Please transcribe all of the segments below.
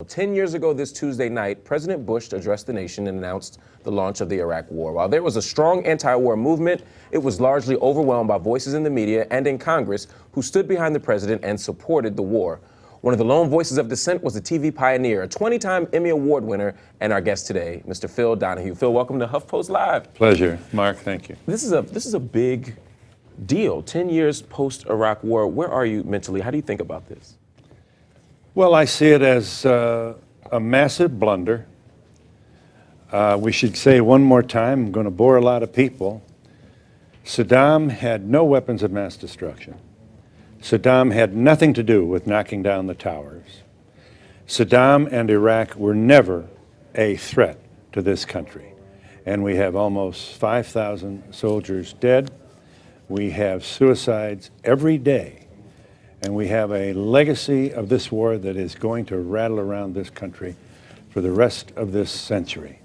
10 years ago this Tuesday night, President Bush addressed the nation and announced the launch of the Iraq War. While there was a strong anti-war movement, it was largely overwhelmed by voices in the media and in Congress who stood behind the president and supported the war. One of the lone voices of dissent was a TV pioneer, a 20-time Emmy Award winner, and our guest today, Mr. Phil Donahue. Phil, welcome to HuffPost Live. Pleasure, Mark. Thank you. This is a big deal. 10 years post-Iraq War. Where are you mentally? How do you think about this? Well, I see it as a massive blunder. We should say one more time, I'm going to bore a lot of people. Saddam had no weapons of mass destruction. Saddam had nothing to do with knocking down the towers. Saddam and Iraq were never a threat to this country. And we have almost 5,000 soldiers dead. We have suicides every day. And we have a legacy of this war that is going to rattle around this country for the rest of this century.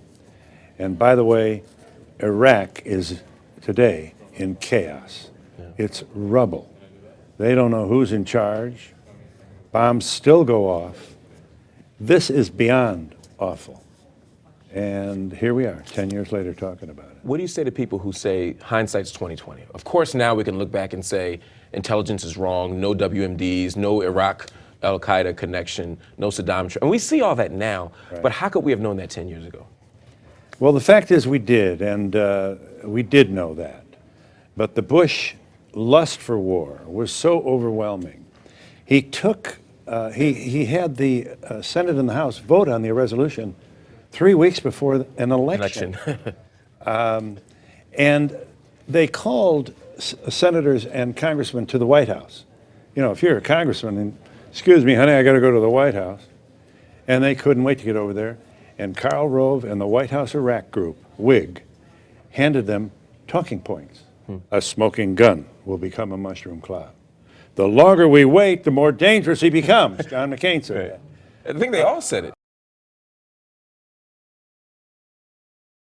And by the way, Iraq is today in chaos. Yeah. It's rubble. They don't know who's in charge. Bombs still go off. This is beyond awful. And here we are, 10 years later, talking about it. What do you say to people who say hindsight's 2020? Of course, now we can look back and say intelligence is wrong, no WMDs, no Iraq Al-Qaeda connection, no Saddam. And we see all that now, right. But how could we have known that 10 years ago? Well, the fact is we did, and we did know that. But the Bush lust for war was so overwhelming. He took, he had the Senate and the House vote on the resolution 3 weeks before an election. And they called senators and congressmen to the White House. You know, if you're a congressman, and, excuse me, honey, I got to go to the White House. And they couldn't wait to get over there. And Karl Rove and the White House Iraq group, WIG, handed them talking points. A smoking gun will become a mushroom cloud. The longer we wait, the more dangerous he becomes, John McCain said that. I think they all said it.